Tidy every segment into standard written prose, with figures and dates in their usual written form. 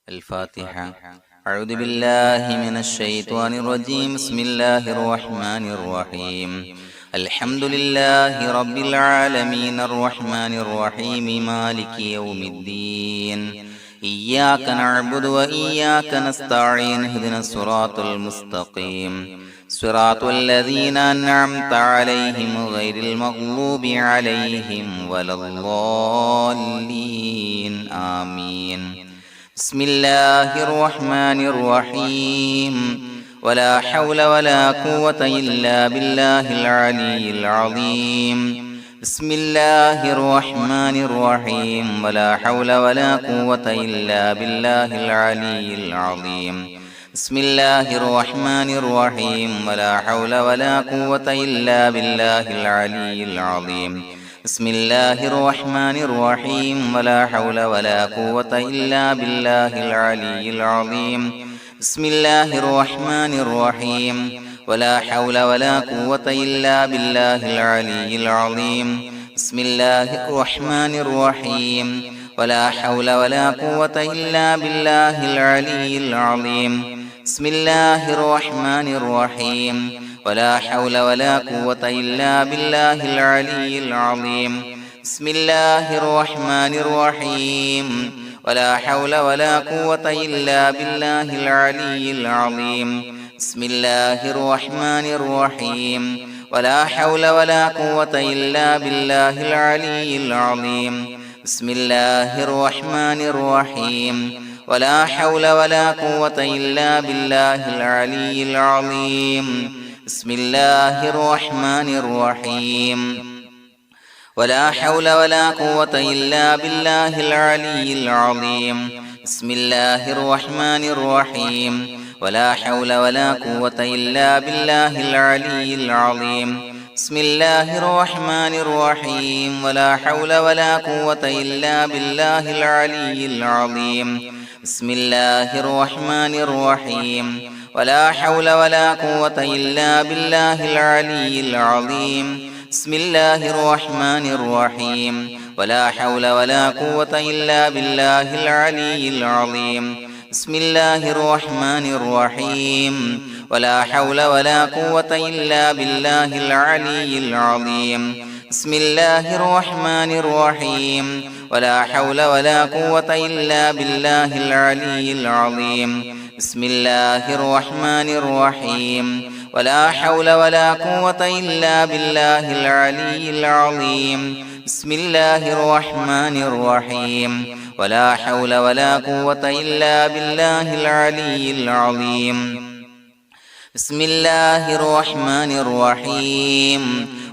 الفاتحة. أعوذ بالله من الشيطان الرجيم. بسم الله الرحمن الرحيم. الحمد لله رب العالمين الرحمن الرحيم مالك يوم الدين. إياك نعبد وإياك نستعين. اهدنا الصراط المستقيم صراط الذين أنعمت عليهم غير المغضوب عليهم ولا الضالين. آمين. بسم الله الرحمن الرحيم. ولا حول ولا قوة إلا بالله العلي العظيم. بسم الله الرحمن الرحيم. ولا حول ولا قوة إلا بالله العلي العظيم. بسم الله الرحمن الرحيم. ولا حول ولا قوة إلا بالله العلي العظيم. بسم الله الرحمن الرحيم. ولا حول ولا قوة إلا بالله العلي العظيم. بسم الله الرحمن الرحيم. ولا حول ولا قوة إلا بالله العلي العظيم. بسم الله الرحمن الرحيم. ولا حول ولا قوة إلا بالله العلي العظيم. بسم الله الرحمن الرحيم. ولا حول ولا قوة إلا بالله العلي العظيم. بسم الله الرحمن الرحيم. ولا حول ولا قوة إلا بالله العلي العظيم. بسم الله الرحمن الرحيم. ولا حول ولا قوة إلا بالله العلي العظيم. بسم الله الرحمن الرحيم. ولا حول ولا قوة إلا بالله العلي العظيم. بسم الله الرحمن الرحيم. ولا حول ولا قوة إلا بالله العلي العظيم. بسم الله الرحمن الرحيم. ولا حول ولا قوة إلا بالله العلي العظيم. بسم الله الرحمن الرحيم. ولا حول ولا قوة إلا بالله العلي العظيم. بسم الله الرحمن الرحيم. ولا حول ولا قوة إلا بالله العلي العظيم. بسم الله الرحمن الرحيم. ولا حول ولا قوة إلا بالله العلي العظيم. بسم الله الرحمن الرحيم. ولا حول ولا قوة إلا بالله العلي العظيم. بسم الله الرحمن الرحيم. ولا حول ولا قوة إلا بالله العلي العظيم. بسم الله الرحمن الرحيم. ولا حول ولا قوة إلا بالله العلي العظيم. بسم الله الرحمن الرحيم. ولا حول ولا قوة إلا بالله العلي العظيم. بسم الله الرحمن الرحيم.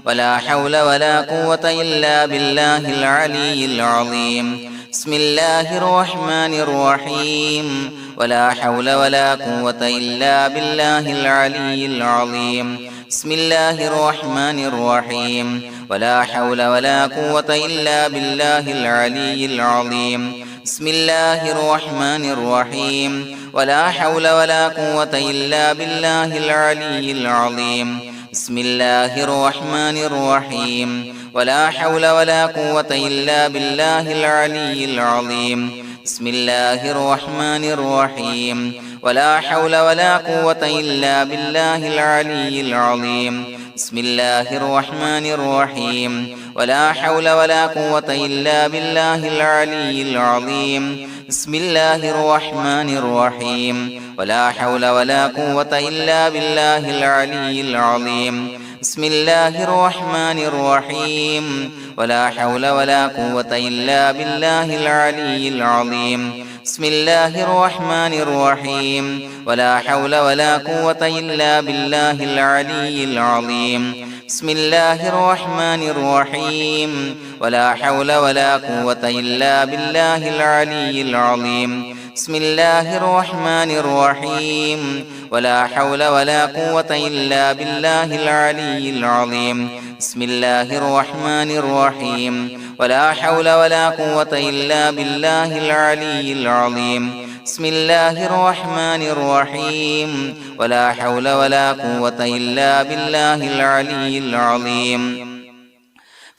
ولا حول ولا قوة إلا بالله العلي العظيم. بسم الله الرحمن الرحيم. ولا حول ولا قوة إلا بالله العلي العظيم. بسم الله الرحمن الرحيم. ولا حول ولا قوة إلا بالله العلي العظيم. بسم الله الرحمن الرحيم. ولا حول ولا قوة إلا بالله العلي العظيم. بسم الله الرحمن الرحيم. ولا حول ولا قوة إلا بالله العلي العظيم. بسم الله الرحمن الرحيم. ولا حول ولا قوة إلا بالله العلي العظيم. بسم الله الرحمن الرحيم. ولا حول ولا قوة إلا بالله العلي العظيم. بسم الله الرحمن الرحيم. ولا حول ولا قوة إلا بالله العلي العظيم. بسم الله الرحمن الرحيم. ولا حول ولا قوة إلا بالله العلي العظيم. بسم الله الرحمن الرحيم. ولا حول ولا قوة إلا بالله العلي العظيم. بسم الله الرحمن الرحيم. ولا حول ولا قوة إلا بالله العلي العظيم. بسم الله الرحمن الرحيم. ولا حول ولا قوة إلا بالله العلي العظيم. بسم الله الرحمن الرحيم. ولا حول ولا قوة إلا بالله العلي العظيم. بسم الله الرحمن الرحيم. ولا حول ولا قوة إلا بالله العلي العظيم.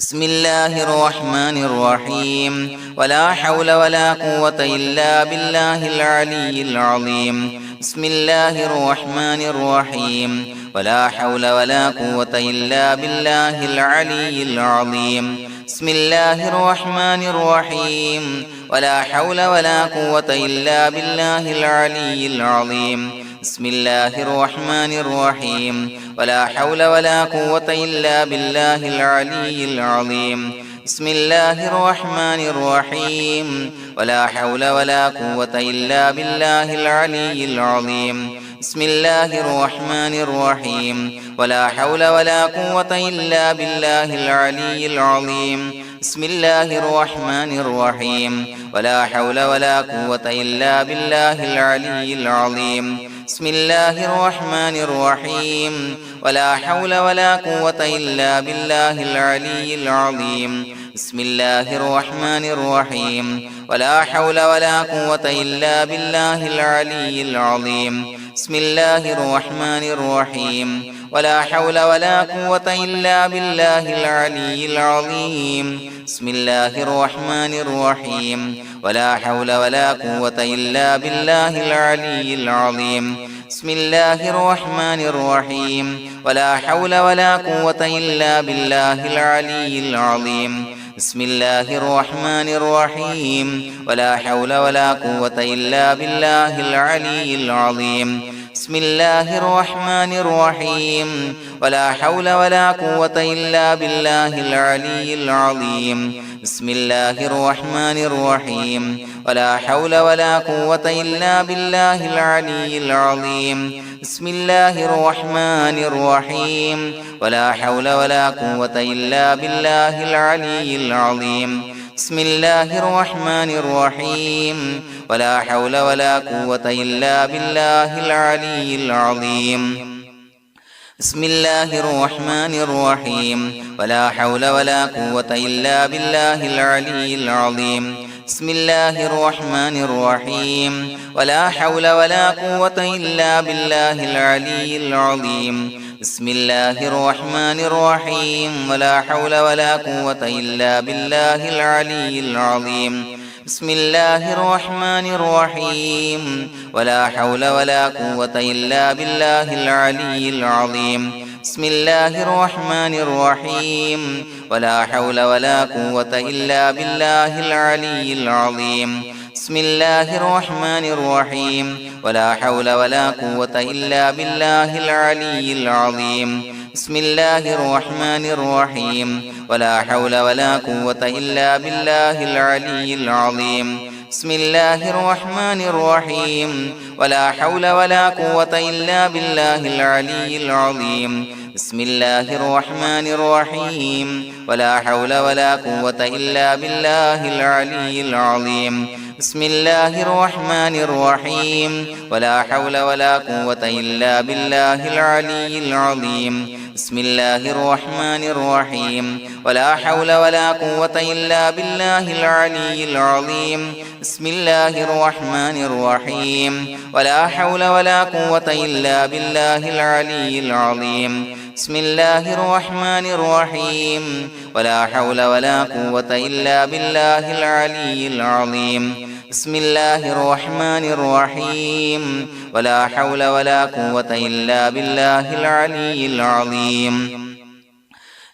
بسم الله الرحمن الرحيم ولا حول ولا قوة إلا بالله العلي العظيم بسم الله الرحمن الرحيم ولا حول ولا قوة إلا بالله العلي العظيم بسم الله الرحمن الرحيم ولا حول ولا قوة إلا بالله العلي العظيم بسم الله الرحمن الرحيم ولا حول ولا قوة إلا بالله العلي العظيم بسم الله الرحمن الرحيم ولا حول ولا قوة إلا بالله العلي العظيم بسم الله الرحمن الرحيم ولا حول ولا قوة إلا بالله العلي العظيم بسم الله الرحمن الرحيم ولا حول ولا قوة إلا بالله العلي العظيم بسم الله الرحمن الرحيم ولا حول ولا قوة إلا بالله العلي العظيم بسم الله الرحمن الرحيم ولا حول ولا قوة إلا بالله العلي العظيم بسم الله الرحمن الرحيم ولا حول ولا قوة إلا بالله العلي العظيم بسم الله الرحمن الرحيم ولا حول ولا قوة إلا بالله العلي العظيم بسم الله الرحمن الرحيم ولا حول ولا قوة إلا بالله العلي العظيم بسم الله الرحمن الرحيم ولا حول ولا قوة إلا بالله العلي العظيم بسم الله الرحمن الرحيم ولا حول ولا قوة إلا بالله العلي العظيم بسم الله الرحمن الرحيم ولا حول ولا قوة إلا بالله العلي العظيم بسم الله الرحمن الرحيم ولا حول ولا قوة إلا بالله العلي العظيم بسم الله الرحمن الرحيم ولا حول ولا قوة إلا بالله العلي العظيم بسم الله الرحمن الرحيم ولا حول ولا قوة إلا بالله العلي العظيم بسم الله الرحمن الرحيم ولا حول ولا قوة إلا بالله العلي العظيم بسم الله الرحمن الرحيم ولا حول ولا قوة إلا بالله العلي العظيم بسم الله الرحمن الرحيم ولا حول ولا قوة إلا بالله العلي العظيم بسم الله الرحمن الرحيم ولا حول ولا قوة إلا بالله العلي العظيم بسم الله الرحمن الرحيم ولا حول ولا قوة إلا بالله العلي العظيم بسم الله الرحمن الرحيم ولا حول ولا قوة إلا بالله العلي العظيم بسم الله الرحمن الرحيم ولا حول ولا قوة إلا بالله العلي العظيم بسم الله الرحمن الرحيم ولا حول ولا قوة إلا بالله العلي العظيم بسم الله الرحمن الرحيم ولا حول ولا قوة إلا بالله العلي العظيم بسم الله الرحمن الرحيم ولا حول ولا قوة إلا بالله العلي العظيم بسم الله الرحمن الرحيم ولا حول ولا قوة إلا بالله العلي العظيم بسم الله الرحمن الرحيم ولا حول ولا قوة إلا بالله العلي العظيم بسم الله الرحمن الرحيم ولا حول ولا قوة إلا بالله العلي العظيم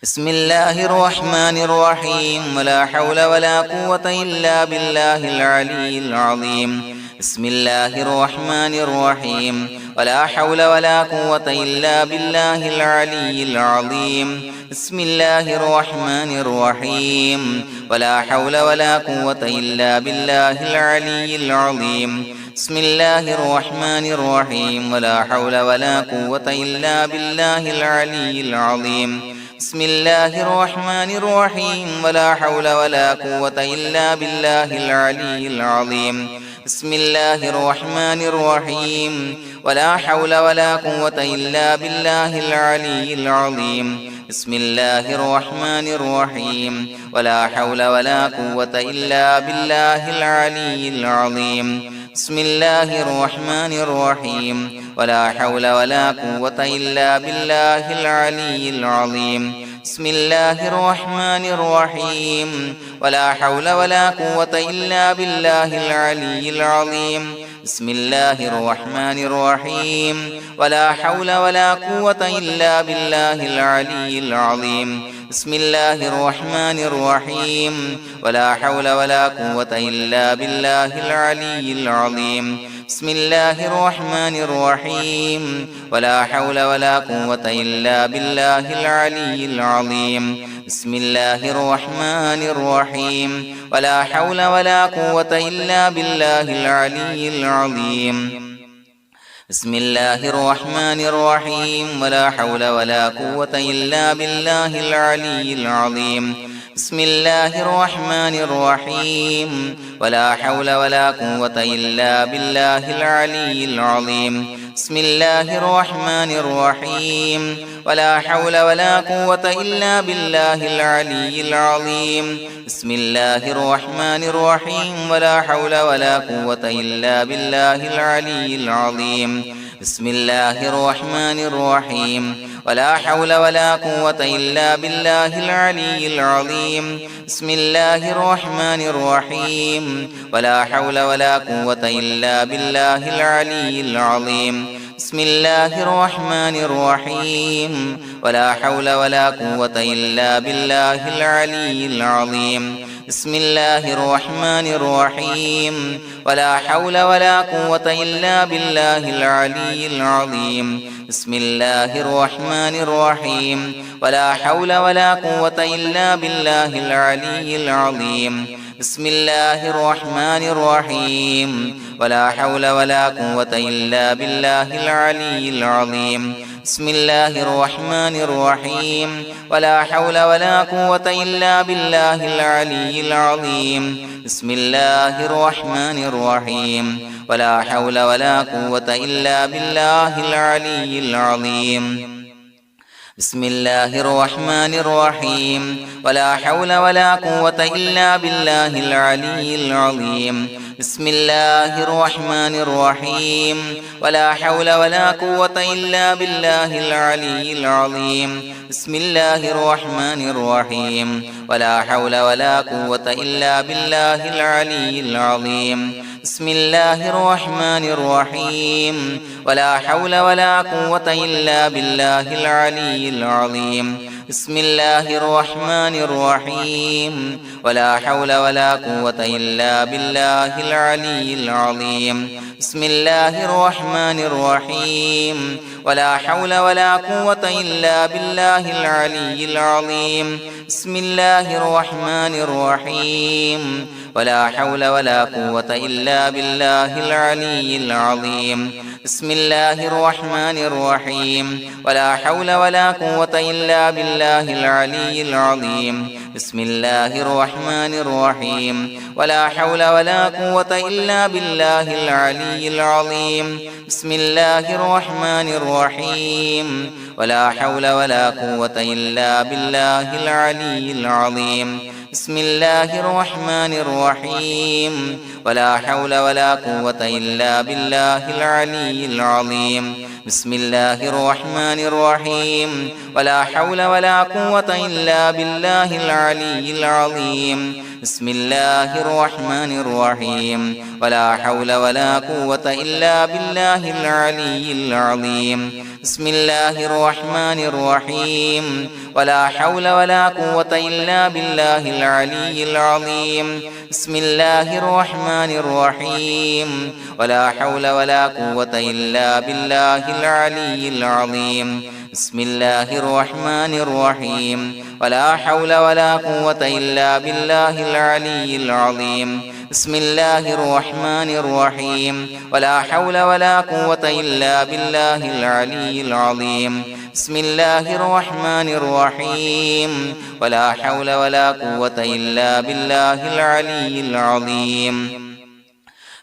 بسم الله الرحمن الرحيم ولا حول ولا قوة إلا بالله العلي العظيم بسم الله الرحمن الرحيم ولا حول ولا قوة إلا بالله العلي العظيم بسم الله الرحمن الرحيم ولا حول ولا قوة إلا بالله العلي العظيم بسم الله الرحمن الرحيم ولا حول ولا قوة إلا بالله العلي العظيم بسم الله الرحمن الرحيم ولا حول ولا قوة إلا بالله العلي العظيم بسم الله الرحمن الرحيم ولا حول ولا قوة إلا بالله العلي العظيم بسم الله الرحمن الرحيم ولا حول ولا قوة إلا بالله العلي العظيم بسم الله الرحمن الرحيم ولا حول ولا قوة إلا بالله العلي العظيم بسم الله الرحمن الرحيم ولا حول ولا قوة إلا بالله العلي العظيم بسم الله الرحمن الرحيم ولا حول ولا قوة إلا بالله العلي العظيم بسم الله الرحمن الرحيم ولا حول ولا قوة إلا بالله العلي العظيم بسم الله الرحمن الرحيم ولا حول ولا قوة إلا بالله العلي العظيم بسم الله الرحمن الرحيم ولا حول ولا قوة إلا بالله العلي العظيم بسم الله الرحمن الرحيم ولا حول ولا قوة إلا بالله العلي العظيم بسم الله الرحمن الرحيم ولا حول ولا قوة إلا بالله العلي العظيم بسم الله الرحمن الرحيم ولا حول ولا قوة إلا بالله العلي العظيم بسم الله الرحمن الرحيم ولا حول ولا قوة إلا بالله العلي العظيم بسم الله الرحمن الرحيم ولا حول ولا قوة إلا بالله العلي العظيم بسم الله الرحمن الرحيم ولا حول ولا قوة إلا بالله العلي العظيم بسم الله الرحمن الرحيم ولا حول ولا قوة إلا بالله العلي العظيم بسم الله الرحمن الرحيم ولا حول ولا قوة إلا بالله العلي العظيم بسم الله الرحمن الرحيم ولا حول ولا قوة إلا بالله العلي العظيم بسم الله الرحمن الرحيم ولا حول ولا قوة إلا بالله العلي العظيم بسم الله الرحمن الرحيم ولا حول ولا قوة إلا بالله العلي العظيم بسم الله الرحمن الرحيم ولا حول ولا قوة إلا بالله العلي العظيم بسم الله الرحمن الرحيم ولا حول ولا قوة إلا بالله العلي العظيم بسم الله الرحمن الرحيم ولا حول ولا قوة إلا بالله العلي العظيم بسم الله الرحمن الرحيم ولا حول ولا قوة إلا بالله العلي العظيم بسم الله الرحمن الرحيم ولا حول ولا قوة إلا بالله العلي العظيم بسم الله الرحمن الرحيم ولا حول ولا قوة إلا بالله العلي العظيم بسم الله الرحمن الرحيم ولا حول ولا قوة إلا بالله العلي العظيم بسم الله الرحمن الرحيم ولا حول ولا قوة إلا بالله العلي العظيم بسم الله الرحمن الرحيم ولا حول ولا قوة إلا بالله العلي العظيم بسم الله الرحمن الرحيم ولا حول ولا قوة إلا بالله العلي العظيم بسم الله الرحمن الرحيم ولا حول ولا قوة إلا بالله العلي العظيم بسم الله الرحمن الرحيم ولا حول ولا قوة إلا بالله العلي العظيم بسم الله الرحمن الرحيم ولا حول ولا قوة إلا بالله العلي العظيم بسم الله الرحمن الرحيم ولا حول ولا قوة إلا بالله العلي العظيم بسم الله الرحمن الرحيم ولا حول ولا قوة إلا بالله العلي العظيم بسم الله الرحمن الرحيم ولا حول ولا قوة إلا بالله العلي العظيم بسم الله الرحمن الرحيم ولا حول ولا قوة إلا بالله العلي العظيم بسم الله الرحمن الرحيم ولا حول ولا قوة إلا بالله العلي العظيم بسم الله الرحمن الرحيم ولا حول ولا قوة إلا بالله العلي العظيم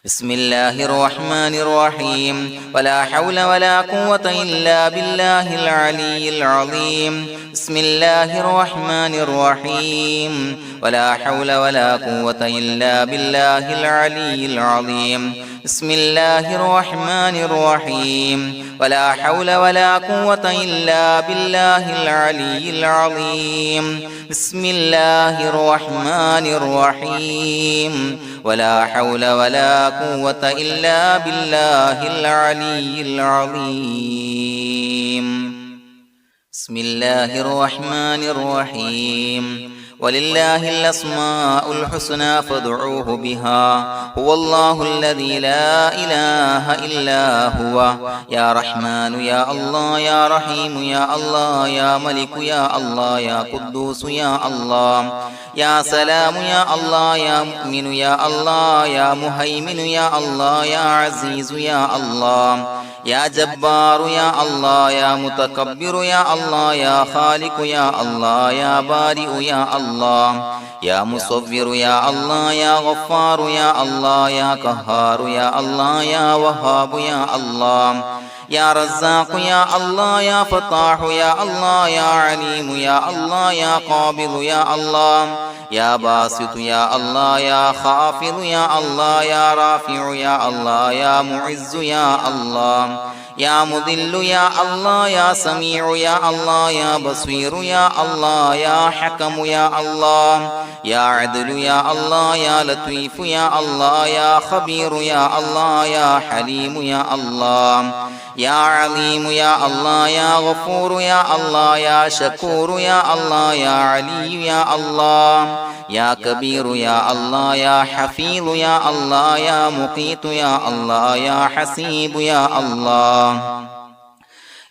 بسم الله الرحمن الرحيم ولا حول ولا قوة إلا بالله العلي العظيم بسم الله الرحمن الرحيم ولا حول ولا قوة إلا بالله العلي العظيم بسم الله الرحمن الرحيم ولا حول ولا قوة إلا بالله العلي العظيم بسم الله الرحمن الرحيم ولا حول ولا قوة إلا بالله العلي العظيم بسم الله الرحمن الرحيم ولله الأسماء الحسنى فادعوه بها هو الله الذي لا إله إلا هو يا رحمن يا الله يا رحيم يا الله يا ملك يا الله يا قدوس يا الله يا سلام يا الله يا مؤمن يا الله يا مهيمن يا الله يا عزيز يا الله يا جبار يا الله يا متكبر يا الله يا خالق يا الله يا بارئ يا الله يا مصور يا الله يا غفار يا الله يا قهار يا الله يا وهاب يا الله يا رزاق يا الله يا فتاح يا الله يا عليم يا الله يا قابض يا الله يا باسط يا الله يا خافض يا الله يا رافع يا الله يا معز يا الله يا مذل يا الله يا سميع يا الله يا بصير يا الله يا حكم يا الله يا عدل يا الله يا لطيف يا الله يا خبير يا الله يا حليم يا الله يا عليم يا الله يا غفور يا الله يا شكور يا الله يا علي يا الله يا كبير يا الله يا حفيظ يا الله يا مقيت يا الله يا حسيب يا الله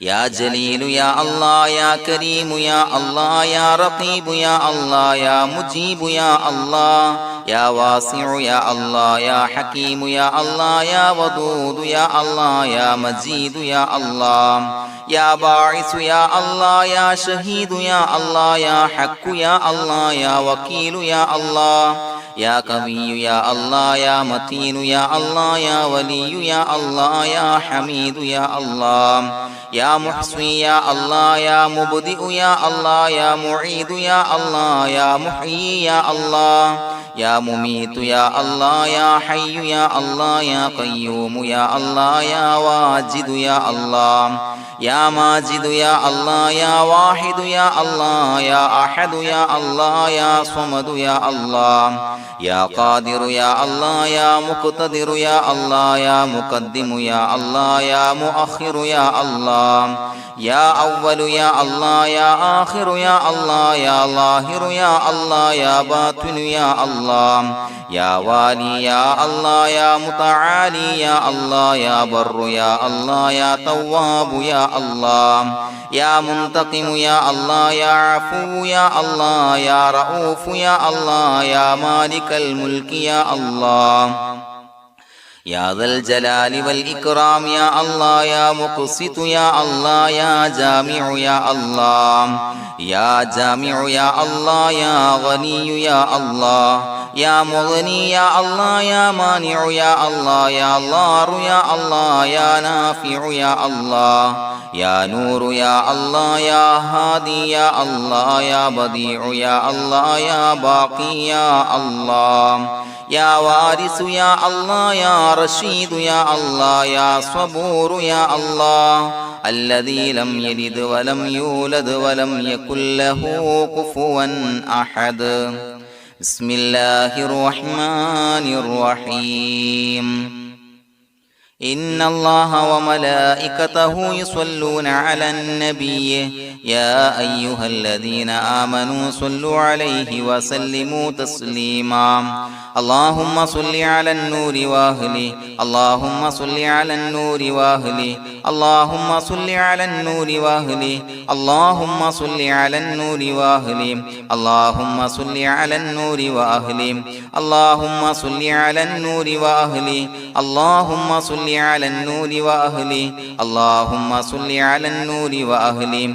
يا جليل يا الله يا كريم يا الله يا رقيب يا الله يا مجيب يا الله يا واسع يا الله يا حكيم يا الله يا ودود يا الله يا مجيد يا الله يا باعث يا الله يا شهيد يا الله يا حق يا الله يا وكيل يا الله يا قوي يا الله يا متين يا الله يا ولي يا الله يا حميد يا الله يا محصي يا الله يا مبدئ يا الله يا معيد يا الله يا محيي يا الله يا مميت يا الله يا حي يا الله يا قيوم يا الله يا واجد يا الله يا ماجد يا الله يا واحد يا الله يا أحد يا الله يا صمد يا الله يا قادر يا الله يا مقتدر يا الله يا مقدم يا الله يا مؤخر يا الله يا أول يا الله يا آخر يا الله يا ظاهر يا الله يا باطن يا الله يا والي يا الله يا متعالي يا الله يا بر يا الله يا تواب يا الله يا منتقم يا الله يا عفو يا الله يا رؤوف يا الله يا مالك الملك يا الله يا ذا الجلال والإكرام يا الله يا مقسط يا الله يا جامع يا الله يا جامع يا الله يا غني يا الله يا مغني يا الله يا مانع يا الله يا ضار يا الله يا نافع يا الله يا نور يا الله يا هادي يا الله يا بديع يا الله يا باقي يا الله يا وارث يا الله يا رشيد يا الله يا صبور يا الله الذي لم يلد ولم يولد ولم يكن له كفوا أحد بسم الله الرحمن الرحيم إن الله وملائكته يصلون على النبي يا أيها الذين آمنوا صلوا عليه وسلموا تسليما اللهم صل على النور وأهله اللهم صل على النور وأهله اللهم صل على النور وأهله اللهم صل على النور وأهله اللهم صل على النور وأهله اللهم صل على النور وأهله اللهم صل على النور وأهله اللهم صل على النور وأهله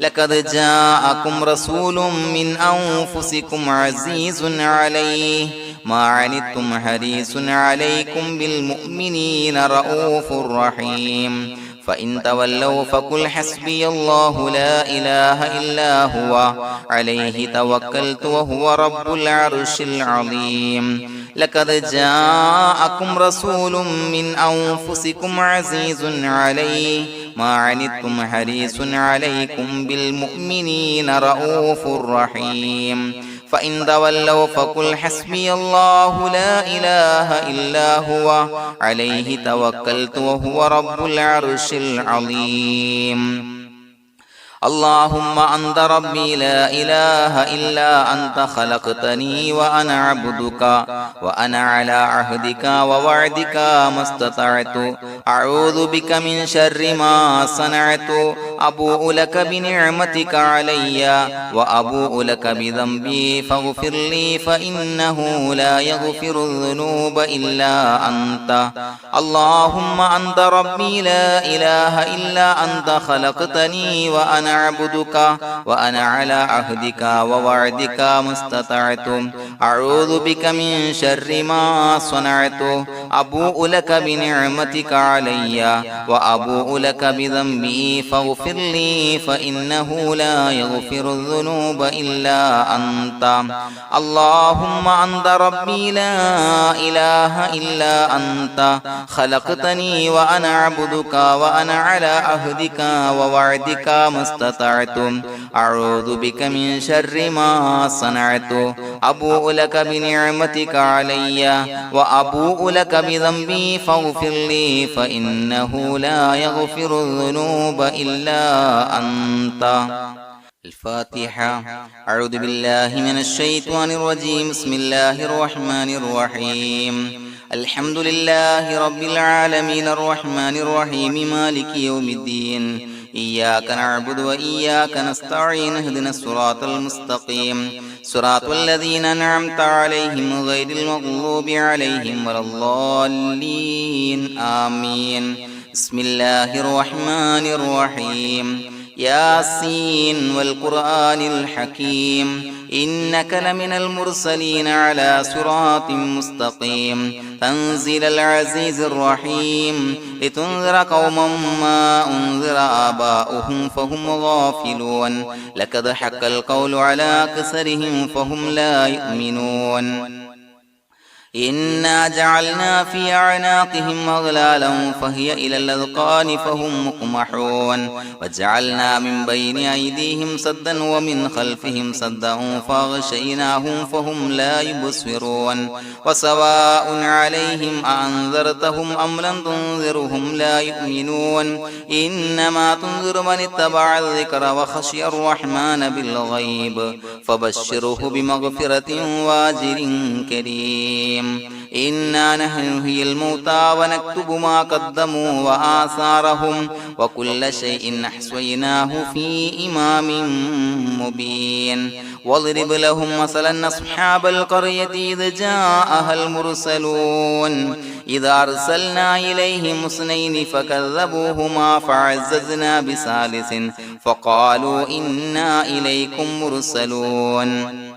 لقد جاءكم رسول من أنفسكم عزيز عليه ما عنتم حريص عليكم بالمؤمنين رؤوف رحيم فإن تولوا فقل حسبي الله لا إله إلا هو عليه توكلت وهو رب العرش العظيم لقد جاءكم رسول من أنفسكم عزيز عليه ما عنتم حريص عليكم بالمؤمنين رؤوف رحيم فإن تولوا فقل حسبي الله لا إله إلا هو عليه توكلت وهو رب العرش العظيم اللهم أنت ربي لا إله إلا أنت خلقتني وأنا عبدك وأنا على عهدك ووعدك ما استطعت أعوذ بك من شر ما صنعت أبوء لك بنعمتك علي وأبوء لك بذنبي فاغفر لي فإنه لا يغفر الذنوب إلا أنت اللهم أنت ربي لا إله إلا أنت خلقتني وأنا عبدك وأنا على عهدك ووعدك ما استطعت أعوذ بك من شر ما صنعت أبوء لك بنعمتك علي وأبوء لك بذنبي فاغفر لي فإنه لا يغفر الذنوب إلا أنت اللهم أنت ربي لا إله إلا أنت خلقتني وأنا عبدك وأنا على عهدك ووعدك ما استطعت أعوذ بك من شر ما صنعت أبوء لك بنعمتك علي وأبوء لك بذنبي فاغفر لي فإنه لا يغفر الذنوب إلا أنت الفاتحة أعوذ بالله من الشيطان الرجيم بسم الله الرحمن الرحيم الحمد لله رب العالمين الرحمن الرحيم مالك يوم الدين إياك نعبد وإياك نستعين اهدنا الصراط المستقيم صراط الذين أنعمت عليهم غير المغضوب عليهم ولا الضالين آمين بسم الله الرحمن الرحيم ياسين والقرآن الحكيم إنك لمن المرسلين على صراط مستقيم تنزيل العزيز الرحيم لتنذر قوما ما أنذر آباؤهم فهم غافلون لقد حق القول على أكثرهم فهم لا يؤمنون إنا جعلنا في أعناقهم أغلالا فهي إلى الأذقان فهم مقمحون وجعلنا من بين أيديهم سدا ومن خلفهم سدا فأغشيناهم فهم لا يبصرون وسواء عليهم أأنذرتهم أم لم تنذرهم لا يؤمنون إنما تنذر من اتبع الذكر وخشي الرحمن بالغيب فبشره بمغفرة وأجر كريم إنا نحن نحيي الموتى ونكتب ما قدموا وآثارهم وكل شيء أحصيناه في إمام مبين واضرب لهم مثلا أصحاب القرية إذ جاءها المرسلون إذا أرسلنا إليهم اثنين فكذبوهما فعززنا بثالث فقالوا إنا إليكم مرسلون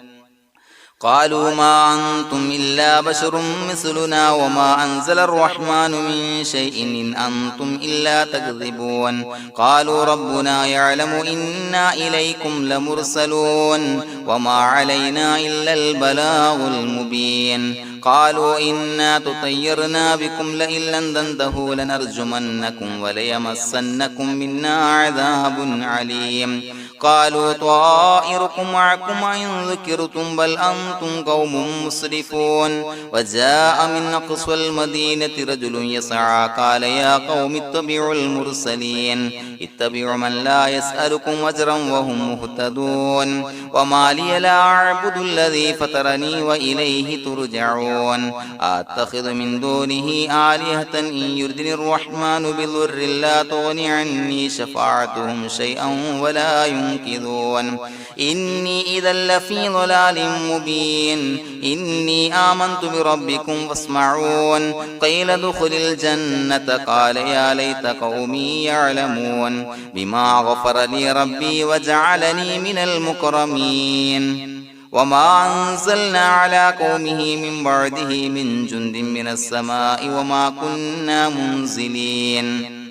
قالوا ما أنتم إلا بشر مثلنا وما أنزل الرحمن من شيء إن أنتم إلا تكذبون قالوا ربنا يعلم إنا إليكم لمرسلون وما علينا إلا البلاغ المبين قالوا إنا تطيرنا بكم لئن لم تنتهوا لنرجمنكم وليمسنكم منا عذاب عليم قالوا طائركم معكم إن ذكرتم بل أنتم قوم مسرفون وجاء من أقصى المدينة رجل يسعى قال يا قوم اتبعوا المرسلين اتبعوا من لا يسألكم أجرا وهم مهتدون وما لي لا أعبد الذي فطرني وإليه ترجعون يسمعون أتخذ من دونه آلهة إن يردني الرحمن بضر لا تغن عني شفاعتهم شيئا ولا ينقذون إني إذا لفي ضلال مبين إني آمنت بربكم فاسمعون قيل ادخل الجنة قال يا ليت قومي يعلمون بما غفر لي ربي وجعلني من المكرمين وما أنزلنا على قومه من بعده من جند من السماء وما كنا منزلين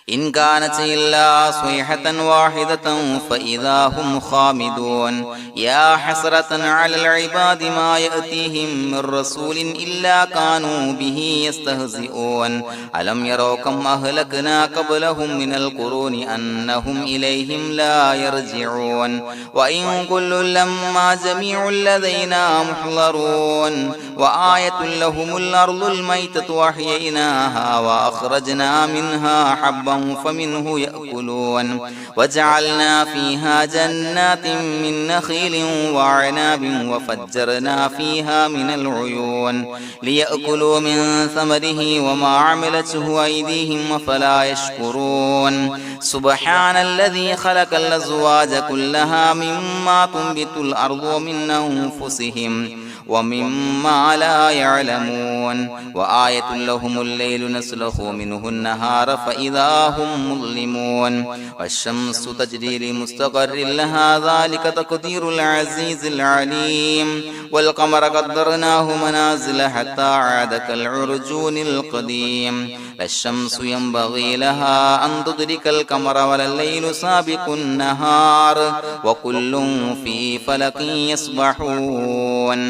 إن كانت إلا صيحة واحدة فإذا هم خامدون يا حسرة على العباد ما يأتيهم من رسول إلا كانوا به يستهزئون ألم يروا كم أهلكنا قبلهم من القرون أنهم إليهم لا يرجعون وإن كل لما جميع لدينا محضرون وآية لهم الأرض الميتة وأحييناها وأخرجنا منها حبا فمنه يأكلون وجعلنا فيها جنات من نخيل وعناب وفجرنا فيها من العيون ليأكلوا من ثمره وما عملته أيديهم فلا يشكرون سبحان الذي خلق الأزواج كلها مما تنبت الأرض ومن أنفسهم ومما لا يعلمون وآية لهم الليل نسلخ منه النهار فإذا هم مظلمون والشمس تجري لمستقر لها ذلك تقدير العزيز العليم والقمر قدرناه منازل حتى عاد كالعرجون القديم لا الشمس ينبغي لها أن تدرك القمر ولا الليل سابق النهار وكل في فلك يسبحون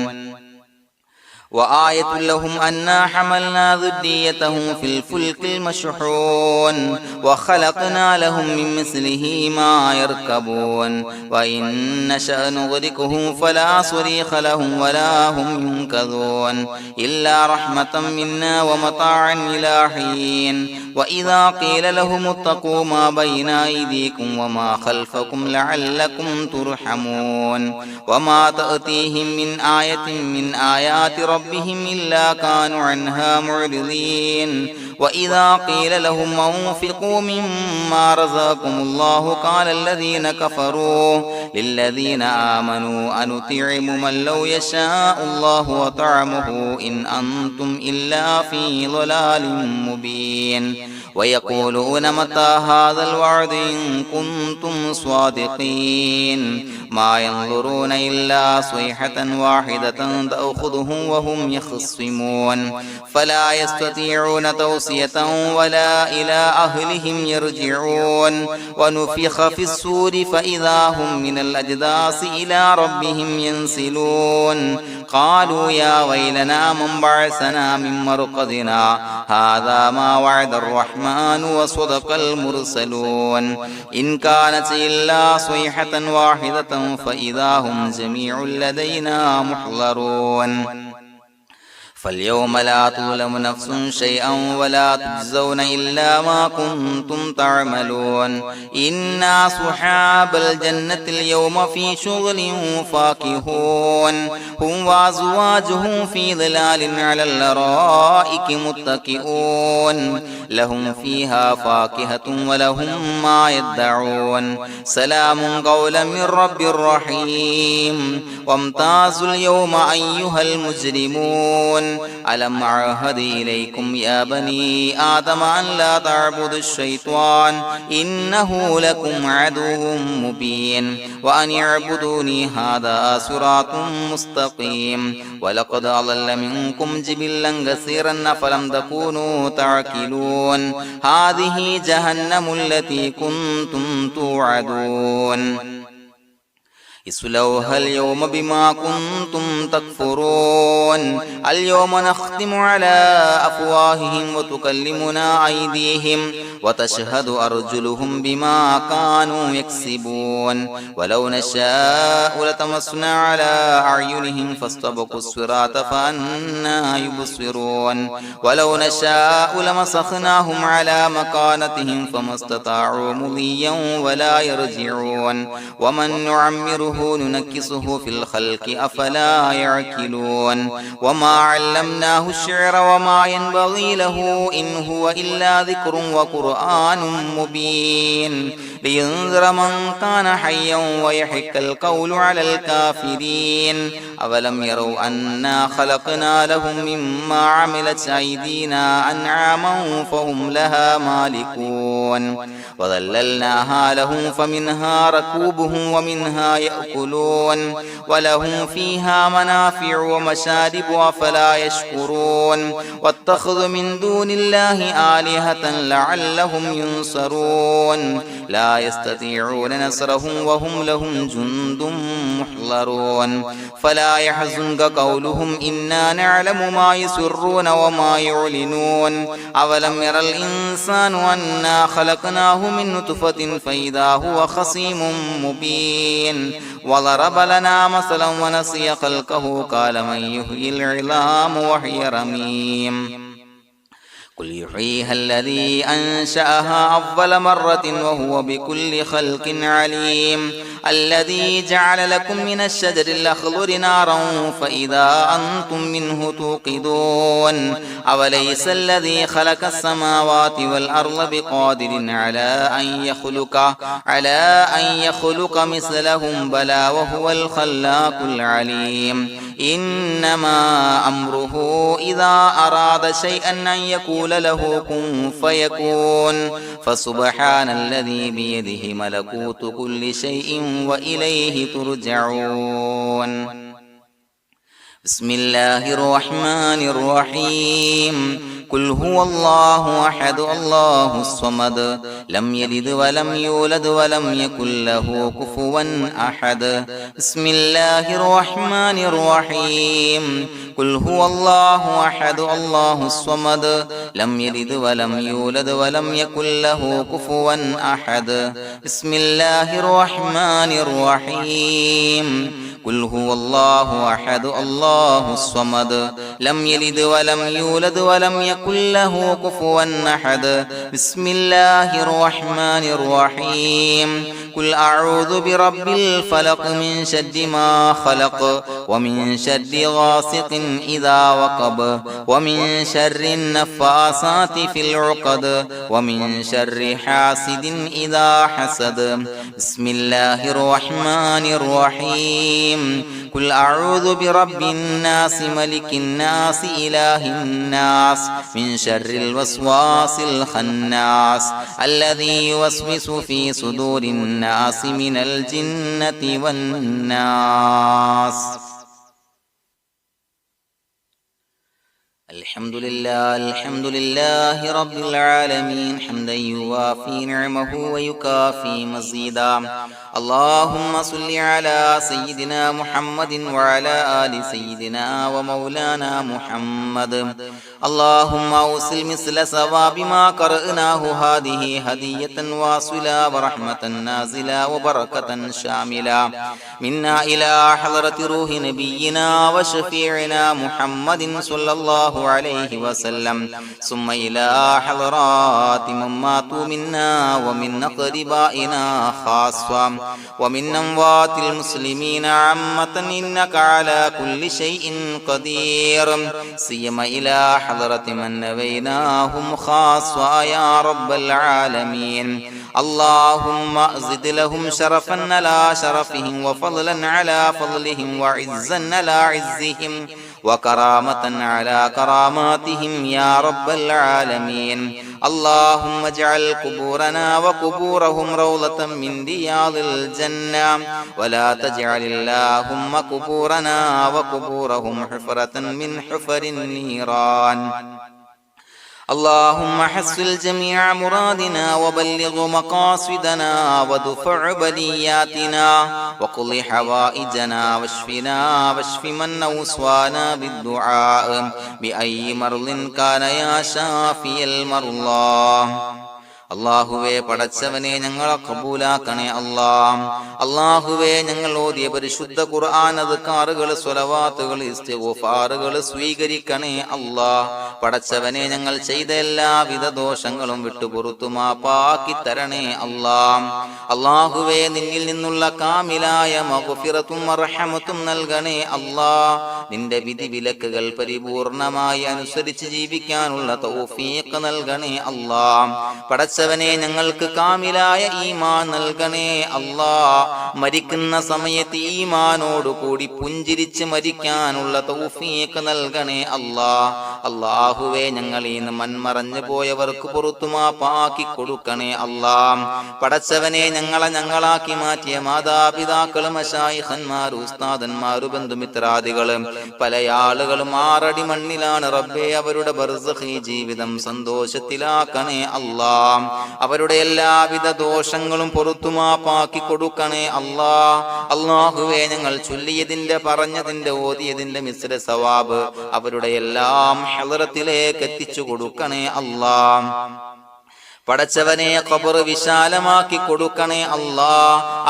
وآية لهم أنا حملنا ذريتهم في الفلك المشحون وخلقنا لهم من مثله ما يركبون وإن نشأ نغرقهم فلا صريخ لهم ولا هم ينقذون إلا رحمة منا ومتاعا إلى حين وإذا قيل لهم اتقوا ما بين أيديكم وما خلفكم لعلكم ترحمون وما تأتيهم من آية من آيات ربهم إلا كانوا عنها معرضين وإذا قيل لهم أنفقوا مما رزقكم الله قال الذين كفروا للذين آمنوا أنطعم من لو يشاء الله وطعمه إن أنتم إلا في ضلال مبين ويقولون متى هذا الوعد إن كنتم صادقين ما ينظرون إلا صيحة واحدة تأخذهم وهم يخصمون فلا يستطيعون توصية ولا إلى أهلهم يرجعون ونفخ في الصور فإذا هم من الأجداث إلى ربهم ينسلون قالوا يا ويلنا من بعثنا من مرقدنا هذا ما وعد الرحمن وصدق المرسلون إن كانت إلا صيحة واحدة فإذا هم جميع لدينا محضرون فاليوم لا تظلم نفس شيئا ولا تجزون إلا ما كنتم تعملون إنا أصحاب الجنة اليوم في شغل فاكهون هم وأزواجهم في ظلال على الأرائك متكئون لهم فيها فاكهة ولهم ما يدعون سلام قولا من رب رحيم وامتازوا اليوم أيها المجرمون ألم أعهد إليكم يا بني آدم أن لا تعبدوا الشيطان إنه لكم عدو مبين وأن اعبدوني هذا صراط مستقيم ولقد أضل منكم جبلا كثيرا فلم تكونوا تعقلون هذه جهنم التي كنتم توعدون اصلوها اليوم بما كنتم تكفرون اليوم نختم على أفواههم وتكلمنا أيديهم وتشهد أرجلهم بما كانوا يكسبون ولو نشاء لطمسنا على أعينهم فاستبقوا الصراط فأنى يبصرون ولو نشاء لمسخناهم على مكانتهم فما استطاعوا مضيا ولا يرجعون ومن نعمره ننكسه في الخلق أفلا يعقلون وما علمناه الشعر وما ينبغي له إن هو إلا ذكر وقرآن مبين لينذر من كان حيا ويحق القول على الكافرين أولم يروا أنا خلقنا لهم مما عملت أيدينا أنعاما فهم لها مالكون وظللناها لهم فمنها ركوبهم ومنها يأكلون ولهم فيها منافع ومشارب أفلا يشكرون واتخذوا من دون الله آلهة لعلهم ينصرون لا يستطيعون نصرهم وهم لهم جند محضرون فلا يحزنك قولهم إنا نعلم ما يسرون وما يعلنون أولم ير الإنسان أنا خلقناه من نطفة فإذا هو خصيم مبين وضرب لنا مثلا ونسي خلقه قال من يحيي العظام وهي رميم قل يحييها الذي أنشأها أول مرة وهو بكل خلق عليم الذي جعل لكم من الشجر الأخضر نارا فإذا أنتم منه توقدون أوليس الذي خلق السماوات والأرض بقادر على أن يخلق مثلهم بلى وهو الخلاق العليم إنما أمره إذا أراد شيئا أن يقول له كن فيكون فسبحان الذي بيده ملكوت كل شيء وإليه ترجعون بسم الله الرحمن الرحيم قل هو الله أحد الله الصمد لم يلد ولم يولد ولم يكن له كفوا أحد بسم الله الرحمن الرحيم قل هو الله أحد الله الصمد لم يلد ولم يولد ولم يكن له كفوا أحد بسم الله الرحمن الرحيم قل هو الله أحد الله الصمد لم يلد ولم يولد ولم يكن له كفوا أحد بسم الله الرحمن الرحيم قل أعوذ برب الفلق من شر ما خلق ومن شر غاسق إذا وقب ومن شر النفاثات في العقد ومن شر حاسد إذا حسد بسم الله الرحمن الرحيم قل أعوذ برب الناس ملك الناس إله الناس من شر الوسواس الخناس الذي يوسوس في صدور الناس من الجنة والناس الحمد لله رب العالمين حمدا يوافي نعمه ويكافي مزيدا اللهم صل على سيدنا محمد وعلى آل سيدنا ومولانا محمد اللهم أوصل مثل ثواب ما قرأناه هذه هدية واصلة ورحمة نازلة وبركة شاملة منا إلى حضرة روح نبينا وشفيعنا محمد صلى الله عليه وسلم ثم إلى حضرات من ماتوا منا ومن أقربائنا خاصة ومن أموات المسلمين عامة إنك على كل شيء قدير سيما إلى حضرة من نبيناهم خاصة يا رب العالمين اللهم زد لهم شرفا على شرفهم وفضلا على فضلهم وعزا على عزهم وكرامة على كراماتهم يا رب العالمين اللهم اجعل قبورنا وقبورهم روضة من رياض الجنة ولا تجعل اللهم قبورنا وقبورهم حفرة من حفر النيران اللهم حصل جميع مرادنا وبلغ مقاصدنا وادفع بلياتنا وقض حوائجنا واشف من أوصانا بالدعاء بأي مرض كان يا شافي المرضى. അള്ളാഹുവേ, പടച്ചവനെ ഞങ്ങളെ കബൂലാക്കണേ അല്ലാ. അള്ളാഹുവേ, ഞങ്ങൾ ഓതിയ പരിശുദ്ധ ഖുർആൻ, അദ്കാറുകൾ, സ്വലവാത്തുകൾ, ഇസ്തിഗ്ഫാറുകൾ സ്വീകരിക്കണേ അല്ലാ. പടച്ചവനെ, ഞങ്ങൾ ചെയ്ത എല്ലാവിധ ദോഷങ്ങളും വിട്ടുപുറത്തു മാപ്പാക്കി തരണേ അല്ലാ. അള്ളാഹുവേ, നിന്നിൽ നിന്നുള്ള കാമിലായ മഗ്ഫിറത്തും റഹ്മത്തും നൽകണേ അല്ലാ. നിന്റെ വിധി വിലക്കുകൾ പരിപൂർണമായി അനുസരിച്ച് ജീവിക്കാനുള്ള തൗഫീഖ് നൽകണേ അല്ലാ. പടച്ചവനെ, ഞങ്ങൾക്ക് കാമിലായ ഈമാൻ നൽകണേ അല്ലാ. മരിക്കുന്ന സമയത്ത് ഈമാനോട് കൂടി പുഞ്ചിരിച്ച് മരിക്കാനുള്ള തൗഫീഖ് നൽകണേ അല്ലാ. അല്ലാഹുവേ, ഞങ്ങളീന്ന് മൺമറഞ്ഞു പോയവർക്ക് പുറത്തു മാപ്പാക്കി കൊടുക്കണേ അല്ലാ. പടച്ചവനെ, ഞങ്ങളാക്കി മാറ്റിയ മാതാപിതാക്കളും മശായിഖന്മാരും ഉസ്താദന്മാരും ബന്ധുമിത്രാദികളും പല ആളുകളും 6 അടി മണ്ണിലാണ് റബ്ബേ. അവരുടെ ബർസഖി ജീവിതം സന്തോഷത്തിലാക്കണേ അല്ലാ. അവരുടെ എല്ലാവിധ ദോഷങ്ങളും പുറത്തുമാപ്പാക്കി കൊടുക്കണേ അല്ലാ. അല്ലാഹുവേ, ഞങ്ങൾ ചൊല്ലിയതിന്റെ, പറഞ്ഞതിന്റെ, ഓതിയതിന്റെ മിശ്ര സവാബ് അവരുടെ എല്ലാം ഹളറത്തിലേക്ക് എത്തിച്ചു കൊടുക്കണേ അല്ലാ. പടച്ചവനെ, ഖബർ വിശാലമാക്കി കൊടുക്കണേ അല്ലാ.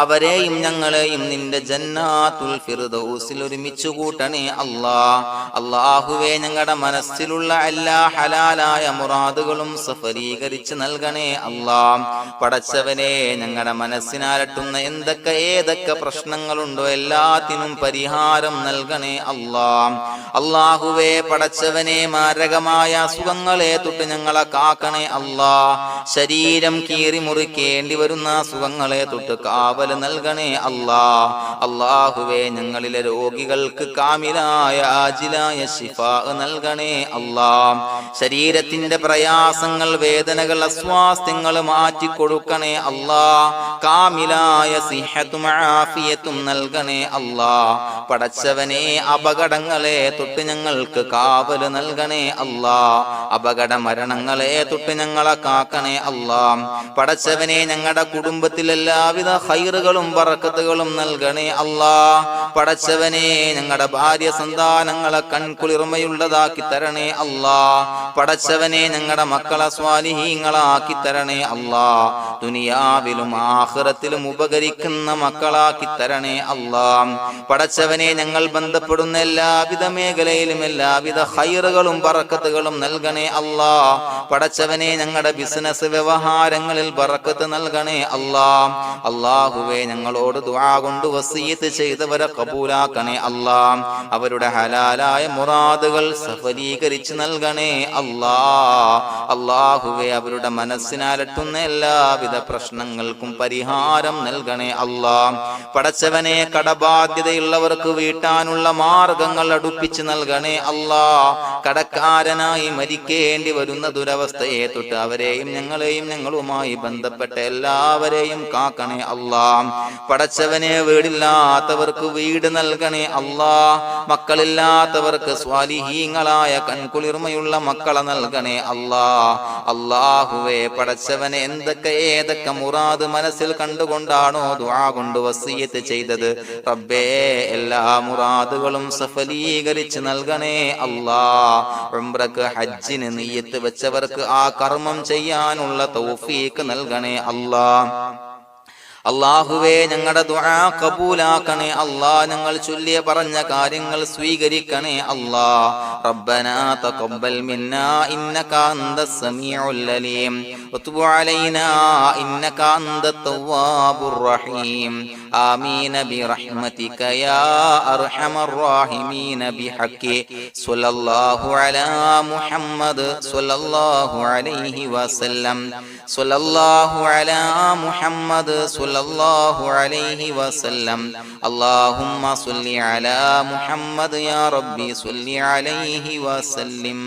അവരെയും ഞങ്ങളെയും നിന്റെ ജന്നാത്തുൽ ഫിർദൗസിൽ ഒരുമിച്ച് കൂട്ടണേ അല്ലാ. അല്ലാഹുവേ, ഞങ്ങളുടെ മനസ്സിലുള്ള എല്ലാ ഹലാലായ മുറാദുകളും സഫലീകരിച്ച് നൽകണേ അല്ലാ. പടച്ചവനെ, ഞങ്ങളുടെ മനസ്സിനാലട്ടുന്ന ഏതൊക്കെ പ്രശ്നങ്ങളുണ്ടോ എല്ലാത്തിനും പരിഹാരം നൽകണേ അല്ലാ. അല്ലാഹുവേ, പടച്ചവനെ, മാരകമായ അസുഖങ്ങളെ തൊട്ട് ഞങ്ങളെ കാക്കണേ അല്ലാ. ശരീരം കീറി മുറിക്കേണ്ടി വരുന്ന അസുഖങ്ങളെ തൊട്ട് കാവല് നൽകണേ അല്ലാ. അല്ലാഹുവേ, ഞങ്ങളിലെ രോഗികൾക്ക് കാമിലായ ആജിലായ ശിഫാ നൽകണേ അല്ലാ. ശരീരത്തിന്റെ പ്രയാസങ്ങൾ, വേദനകൾ, അസ്വാസ്ഥ്യങ്ങൾ മാറ്റി കൊടുക്കണേ അല്ലാ. കാമിലായ സിഹത്തും ആഫിയത്തും നൽകണേ അല്ലാ. പടച്ചവനെ, അപകടങ്ങളെ തൊട്ട് ഞങ്ങൾക്ക് കാവല് നൽകണേ അല്ലാ. അപകട മരണങ്ങളെ തൊട്ട് ഞങ്ങളെ കാക്കണേ അല്ലാ. പടച്ചവനെ, ഞങ്ങളുടെ കുടുംബത്തിൽ എല്ലാവിധ ഖൈറുകളും ബറക്കത്തുകളും നൽകണേ അല്ലാ. പടച്ചവനെ, ഞങ്ങളുടെ ഭാര്യ സന്താനങ്ങളെ കൺകുളിർമയുള്ളതാക്കി തരണേ അല്ലാ. പടച്ചവനെ, ഞങ്ങളുടെ മക്കളെ സ്വാലിഹീങ്ങളാക്കി തരണേ അല്ലാ. ദുനിയാവിലും ആഖിറത്തിലും ഉപകരിക്കുന്ന മക്കളാക്കി തരണേ അല്ലാ. പടച്ചവനെ, ഞങ്ങൾ ബന്ധപ്പെടുന്ന എല്ലാവിധ മേഖലയിലും എല്ലാവിധ ഖൈറുകളും ബറക്കത്തുകളും നൽകണേ അല്ലാ. പടച്ചവനെ, ഞങ്ങളുടെ ബിസിനസ് വ്യവഹാരങ്ങളിൽ ബറക്കത്ത് നൽകണേ അല്ലാ. അല്ലാഹുവേ, ഞങ്ങളോട് ദുആ കൊണ്ട് വസിയത്ത് ചെയ്തവരെ കബൂലാക്കണേ അല്ലാ. അവരുടെ ഹലാലായ മുറാദുകൾ സഫലീകരിച്ച് നൽകണേ അല്ലാ. അല്ലാഹുവേ, അവരുടെ മനസ്സിനാലട്ടുന്ന എല്ലാവിധ പ്രശ്നങ്ങൾക്കും പരിഹാരം നൽകണേ അല്ലാ. പടച്ചവനെ, കടബാധ്യതയുള്ളവർക്ക് വീട്ടാനുള്ള മാർഗങ്ങൾ അടുപ്പിച്ച് നൽകണേ അല്ലാ. കടക്കാരനായി മരിക്കേണ്ടി വരുന്ന ദുരവസ്ഥയെ തൊട്ട് അവരെയും ഞങ്ങളെയും ഞങ്ങളുമായി ബന്ധപ്പെട്ട എല്ലാവരെയും കാക്കണേ അല്ലാ. പടച്ചവനെ, വീടില്ലാത്തവർക്ക് വീട് നൽകണേ അല്ലാ. മക്കളില്ലാത്തവർക്ക് സ്വാലിഹീങ്ങളായ കൺകുളിർമയുള്ള മക്കളെ നൽകണേ അല്ലാ. അല്ലാഹുവേ, പടച്ചവനെ, ഏതൊക്കെ മുറാദ് മനസ്സിൽ കണ്ടുകൊണ്ടാണോ ദുആ കൊണ്ട് വസിയത്ത് ചെയ്തത് റബ്ബേ, എല്ലാ മുറാദുകളും സഫലീകരിച്ച് നൽകണേ അല്ലാ. ഉംറക്ക്, ഹജ്ജിന് നിയ്യത്ത് വെച്ചവർക്ക് ആ കർമ്മം ചെയ്യാനുള്ള തൗഫീഖ് നൽകണേ അല്ലാ. അല്ലാഹുവേ, ഞങ്ങളുടെ ദുആ കബൂലാക്കണേ അല്ലാ. ഞങ്ങൾ ചൊല്ലിയ പറഞ്ഞ കാര്യങ്ങൾ സ്വീകരിക്കണേ അല്ലാ. റബ്ബനാ തഖബ്ബൽ മിന്നാ ഇന്നക അന്തസ് സമീഉൽ അലീം വതുബ് അലൈനാ ഇന്നക അന്തത് തവ്വാബുർ റഹീം. ആമീൻ ബിറഹ്മതിക യാ അർഹമർ റഹീമീൻ ബിഹഖി സ്വല്ലല്ലാഹു അലാ മുഹമ്മദ് സ്വല്ലല്ലാഹു അലൈഹി വസല്ലം. സ്വല്ലല്ലാഹു അലാ മുഹമ്മദ് സ്വല്ലല്ലാഹു അലൈഹി വസല്ലം. അല്ലാഹുമ്മ സ്വല്ലി അലാ മുഹമ്മദ് യാ റബ്ബി സ്വല്ലി അലൈഹി വസല്ലം.